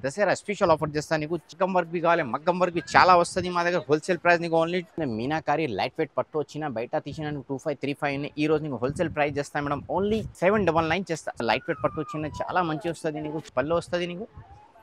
Dasara special offer చేస్తా నీకు chicken work B కావాలి మగ్గం వర్క్ బి చాలా వస్తుంది మా దగ్గర హోల్సేల్ ప్రైస్ నీకు ఓన్లీ మీనాకారి లైట్ వెయిట్ పట్టు వచ్చిన బయట తీసిన 2535 ఈ రోజు నీకు హోల్సేల్ ప్రైస్ చేస్తా మేడం ఓన్లీ 799 చేస్తా లైట్ వెయిట్ పట్టు వచ్చిన చాలా మంచి వస్తుంది నీకు పళ్ళు వస్తుంది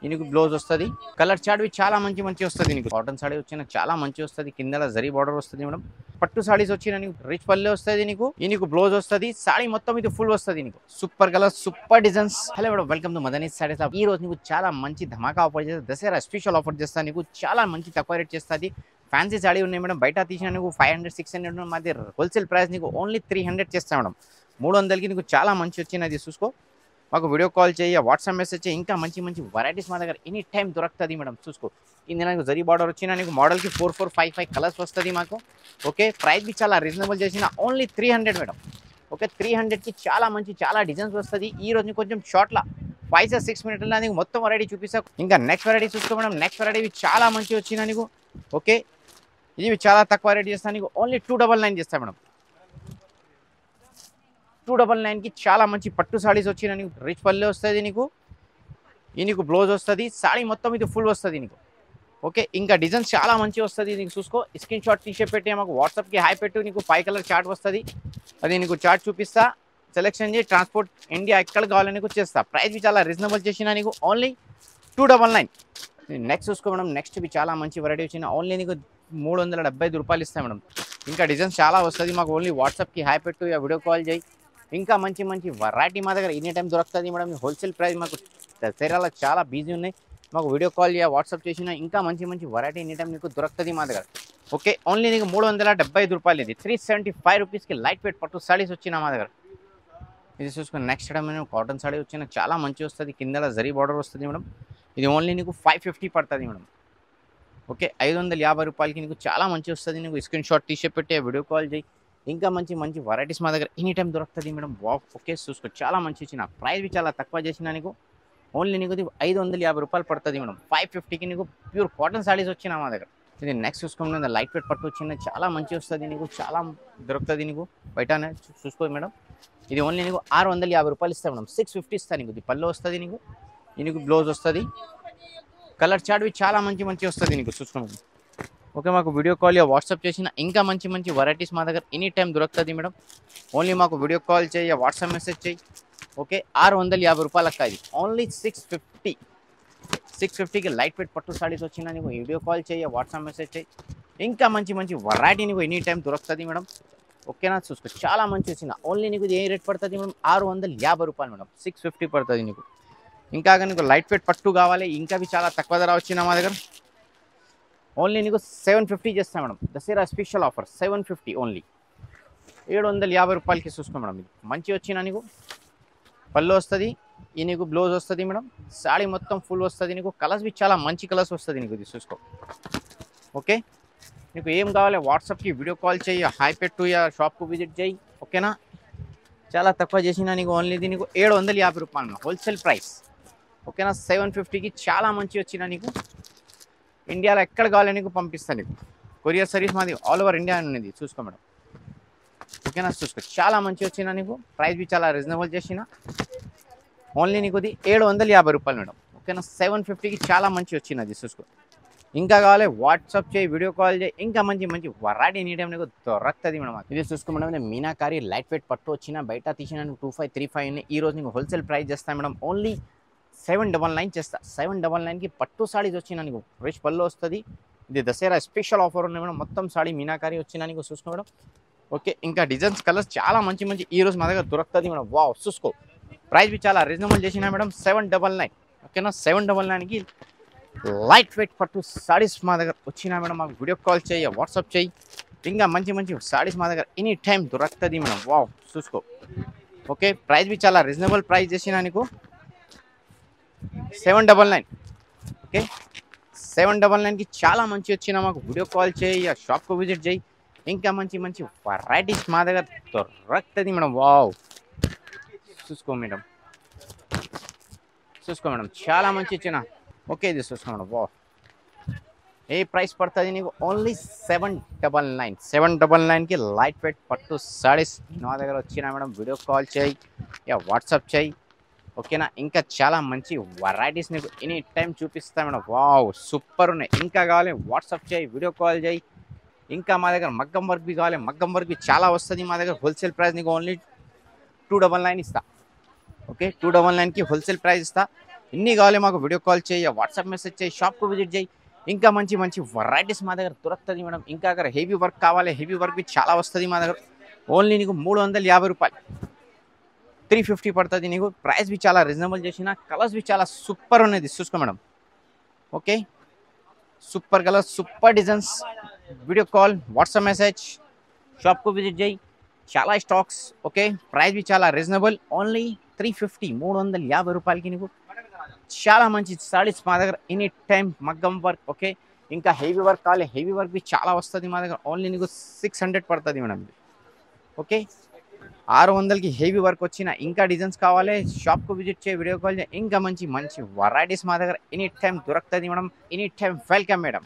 నీకు బ్లౌజ్ వస్తుంది కలర్ చార్ట్ చాలా మంచి వస్తుంది నీకు కాటన్ సాడీ వచ్చిన చాలా మంచి వస్తుంది కింద జరీ బార్డర్ వస్తుంది మేడం పట్టు సాడీస్ వచ్చిన నీకు రిచ్ పల్లె వస్తుంది నీకు బ్లౌజ్ వస్తుంది సాడీ మొత్తం ఇది ఫుల్ వస్తుంది నీకు super colour super designs hello madam welcome to Madani saris ఈ రోజు నీకు చాలా మంచి ధమాకా ఆఫర్ చేస్తా దసరా స్పెషల్ ఆఫర్ చేస్తా నీకు చాలా మంచి తక్కువ రేట్ చేస్తుంది ఫ్యాన్సీ సాడీ ఉన్నాయి మేడం బయట తీసిన నీకు 500-600 మా దగ్గర హోల్సేల్ ప్రైస్ నీకు ఓన్లీ 300 చేస్తా మేడం 300కి నీకు చాలా మంచి వచ్చినది చూసుకో మాకు వీడియో కాల్ చేయ వాట్సాప్ మెసేజ్ చేయి ఇంకా మంచి వెరైటీస్ మా దగ్గర ఎనీ టైం దొరుకుతుంది మేడం చూసుకో కింద నాకు జరీ బార్డర్ వచ్చిన నీకు మోడల్కి 4-4-5-5 కలర్స్ వస్తుంది మాకు ఓకే ప్రైస్ బి చాలా రీజనబుల్ చేసిన ఓన్లీ 300 మేడం ఓకే 300కి చాలా డిజైన్స్ వస్తుంది ఈ రోజు కొంచెం షార్ట్లా 5-6 మినిట్ల నీకు మొత్తం వెరైటీ చూపిస్తా ఇంకా నెక్స్ట్ వెరైటీ చూసుకో మేడం నెక్స్ట్ వెరైటీ చాలా మంచి వచ్చిన నీకు ఓకే ఇది చాలా తక్కువ రేట్ చేస్తాను నీకు ఓన్లీ 299 చేస్తా మేడం 299కి చాలా మంచి పట్టు సాడీస్ వచ్చిన నీకు రిచ్ పల్లె వస్తుంది నీకు బ్లౌజ్ వస్తుంది సాడీ మొత్తం ఇది ఫుల్ వస్తుంది నీకు ఓకే ఇంకా డిజైన్స్ చాలా మంచి వస్తుంది నీకు చూసుకో స్క్రీన్ షాట్ తీసే పెట్టి మాకు వాట్సాప్కి హాయ్ పెట్టు నీకు 5 కలర్ చార్ట్ వస్తుంది అది నీకు చార్ట్ చూపిస్తా సెలెక్షన్ చేసి ట్రాన్స్పోర్ట్ ఇండియా ఎక్కడ కావాలని నీకు చేస్తా ప్రైస్ బి చాలా రీజనబుల్ చేసిన నీకు ఓన్లీ 299 నెక్స్ట్ చూసుకో మేడం నెక్స్ట్ బి చాలా మంచి వెరైటీ వచ్చిన ఓన్లీ నీకు 375 రూపాయలు ఇస్తాయి మేడం ఇంకా డిజైన్స్ చాలా వస్తుంది మాకు ఓన్లీ వాట్సాప్కి హాయ్ పెట్టు వీడియో కాల్ చేయి ఇంకా మంచి వెరైటీ మా దగ్గర ఎనీ టైం దొరుకుతుంది మేడం హోల్సేల్ ప్రైస్ మాకు దసరాలో చాలా బిజీ ఉన్నాయి మాకు వీడియో కాల్ చేయ వాట్సాప్ చేసిన ఇంకా మంచి వెరైటీ ఎనీ టైం నీకు దొరుకుతుంది మా దగ్గర ఓకే ఓన్లీ నీకు 375 రూపాయలు ఇది 375 రూపీస్కి లైట్ వెయిట్ పట్టు సాడీస్ వచ్చిన మా దగ్గర ఇది చూసుకుని నెక్స్ట్ టైం నేను కాటన్ సాడీ వచ్చిన చాలా మంచి వస్తుంది కింద జరీ బార్డర్ వస్తుంది మేడం ఇది ఓన్లీ నీకు 550 పడుతుంది మేడం ఓకే 550 రూపాయలకి నీకు చాలా మంచి వస్తుంది నీకు స్క్రీన్ షాట్ తీసే పెట్టి వీడియో కాల్ చేయి ఇంకా మంచి వెరైటీస్ మా దగ్గర ఎనీ టైం దొరుకుతుంది మేడం ఓకే చూసుకో చాలా మంచి ఇచ్చిన ప్రైస్ బి చాలా తక్కువ చేసిన నీకు ఓన్లీ నీకు 550 రూపాయలు పడుతుంది మేడం 550కి నీకు ప్యూర్ కాటన్ సాడీస్ వచ్చిన మా దగ్గర ఇది నెక్స్ట్ చూసుకోండి లైట్ వెయిట్ పట్టు వచ్చిన చాలా మంచి వస్తుంది నీకు చాలా దొరుకుతుంది నీకు బయటనే చూసుకో మేడం ఇది ఓన్లీ నీకు 650 రూపాయలు ఇస్తా మేడం 650 ఇస్తా నీకు ఇది పళ్ళు వస్తుంది నీకు బ్లౌజ్ వస్తుంది కలర్ చార్ట్ బి చాలా మంచి వస్తుంది నీకు చూసుకోండి ఓకే మాకు వీడియో కాల్ వాట్సాప్ చేసిన ఇంకా మంచి వెరైటీస్ మా దగ్గర ఎనీ టైం దొరుకుతుంది మేడం ఓన్లీ మాకు వీడియో కాల్ చేయ వాట్సాప్ మెసేజ్ చేయి ఓకే 650 రూపాయలు అక్క ఇది ఓన్లీ 650కి లైట్ వెయిట్ పట్టు సాడీస్ వచ్చిన నీకు వీడియో కాల్ చేయ వాట్సాప్ మెసేజ్ చేయి ఇంకా మంచి వెరైటీ నీకు ఎనీ టైం దొరుకుతుంది మేడం ఓకేనా చూసుకో చాలా మంచి వచ్చిన ఓన్లీ నీకు ఏ రేట్ పడుతుంది మేడం 650 రూపాయలు మేడం 650 పడుతుంది నీకు ఇంకా నీకు లైట్ వెయిట్ పట్టు కావాలి ఇంకా చాలా తక్కువ ధర వచ్చిన మా దగ్గర ఓన్లీ నీకు 750 చేస్తా madam Dasara special offer 750 only 750 రూపాయలకి చూసుకో మేడం ఇది మంచి వచ్చిన నీకు పళ్ళు వస్తుంది నీకు బ్లౌజ్ వస్తుంది మేడం సాడీ మొత్తం ఫుల్ వస్తుంది నీకు కలర్స్ బి చాలా మంచి కలర్స్ వస్తుంది నీకు ఇది చూసుకో ఓకే నీకు ఏం కావాలి వాట్సాప్కి వీడియో కాల్ చేయి హాయ్ పెట్టు షాప్కు విజిట్ చేయి ఓకేనా చాలా తక్కువ చేసిన నీకు ఓన్లీ ఇది నీకు 750 రూపాయలు హోల్సేల్ ప్రైస్ ఓకేనా 750కి చాలా మంచి వచ్చిన నీకు ఇండియాలో ఎక్కడ కావాలి నీకు పంపిస్తాను నీకు కొరియర్ సర్వీస్ మాది ఆల్ ఓవర్ ఇండియా ఉన్నది చూసుకో మేడం ఓకేనా చూసుకో చాలా మంచి వచ్చిన నీకు ప్రైస్ బి చాలా రీజనబుల్ చేసిన ఓన్లీ నీకు ఇది 750 రూపాయలు మేడం ఓకేనా 750కి చాలా మంచి వచ్చినది చూసుకో ఇంకా కావాలి వాట్సాప్ చేయి వీడియో కాల్ చేయి ఇంకా మంచి వెరైటీ ఎనీ టైం నీకు దొరుకుతుంది మేడం ఇది చూసుకో మేడం మీనాకారి లైట్ వెయిట్ పట్టు వచ్చిన బయట తీసిన 2535 ఈ రోజు నీకు హోల్సేల్ ప్రైస్ చేస్తాను మేడం ఓన్లీ 799 చేస్తా 799కి పట్టు సాడీస్ వచ్చిన నీకు రిచ్ పళ్ళు వస్తుంది ఇది దసరా స్పెషల్ ఆఫర్ ఉన్నాయి మేడం మొత్తం సాడీ మీనాకారి వచ్చిన నీకు చూసుకో మేడం ఓకే ఇంకా డిజైన్స్ కలర్స్ చాలా మంచి ఈ రోజు మా దగ్గర దొరుకుతుంది మేడం వావ్ చూసుకో ప్రైస్ బి చాలా రీజనబుల్ చేసిన మేడం 799 ఓకేనా 799కి లైట్ వెయిట్ పట్టు సాడీస్ మా దగ్గర వచ్చిన మేడం మాకు వీడియో కాల్ చేయి వాట్సాప్ చేయి ఇంకా మంచి సాడీస్ మా దగ్గర ఎనీ టైం దొరుకుతుంది మేడం వావ్ చూసుకో ఓకే ప్రైస్ బి చాలా రీజనబుల్ ప్రైస్ చేసిన నీకు 799 ఓకే 799కి చాలా మంచి వచ్చిన మాకు వీడియో కాల్ చేయి షాప్కు విజిట్ చేయి ఇంకా మంచి వెరైటీస్ మా దగ్గర దొరుకుతుంది మేడం వావ్ చూసుకో మేడం చాలా మంచి ఇచ్చిన ఓకే ఇది చూసుకో మేడం వావ్ ఏ ప్రైస్ పడుతుంది నీకు ఓన్లీ 799కి లైట్ వెయిట్ పట్టు సాడీస్ నా దగ్గర వచ్చిన మేడం వీడియో కాల్ చేయి వాట్సాప్ చేయి ఓకేనా. ఇంకా చాలా మంచి వెరైటీస్ నీకు ఎనీ టైం చూపిస్తా మేడం. వావ్ సూపర్ ఉన్నాయి. ఇంకా కావాలి వాట్సాప్ చేయి, వీడియో కాల్ చేయి. ఇంకా మా దగ్గర మగ్గం వర్క్ బి కావాలి, మగ్గం వర్క్ బి చాలా వస్తుంది మా దగ్గర. హోల్సేల్ ప్రైస్ నీకు ఓన్లీ 299 ఇస్తా. ఓకే 299కి హోల్సేల్ ప్రైస్ ఇస్తా. ఇన్ని కావాలి మాకు వీడియో కాల్ చేయి, వాట్సాప్ మెసేజ్ చేయి, షాప్కు విజిట్ చేయి. ఇంకా మంచి మంచి వెరైటీస్ మా దగ్గర దొరుకుతుంది మేడం. ఇంకా అక్కడ హెవీ వర్క్ కావాలి, హెవీ వర్క్ బి చాలా వస్తుంది మా దగ్గర. ఓన్లీ నీకు 350 రూపాయలు, 350 పడుతుంది నీకు. ప్రైస్ బి చాలా రీజనబుల్ చేసిన, కలర్స్ బి చాలా సూపర్ ఉన్నది చూసుకో madam. Okay super colour, super designs. Video call, WhatsApp message, షాప్కు విజిట్ చేయి. చాలా స్టాక్స్. ఓకే ప్రైస్ బి చాలా రీజనబుల్, ఓన్లీ 350, 350 రూపాయలకి నీకు చాలా మంచి సారీస్ మా దగ్గర ఎనీ టైం మగ్గం వర్క్. ఓకే ఇంకా హెవీ వర్క్ కావాలి, హెవీ వర్క్ బి చాలా వస్తుంది మా దగ్గర. ఓన్లీ నీకు 600 పడుతుంది మేడం. ఓకే 600కి హెవీ వర్క్ వచ్చిన. ఇంకా డిజైన్స్ కావాలి షాప్కు విజిట్ చేయి, వీడియో కాల్ చేయి. ఇంకా మంచి మంచి వెరైటీస్ మా దగ్గర ఎనీ టైం దొరుకుతుంది madam. Any time welcome madam.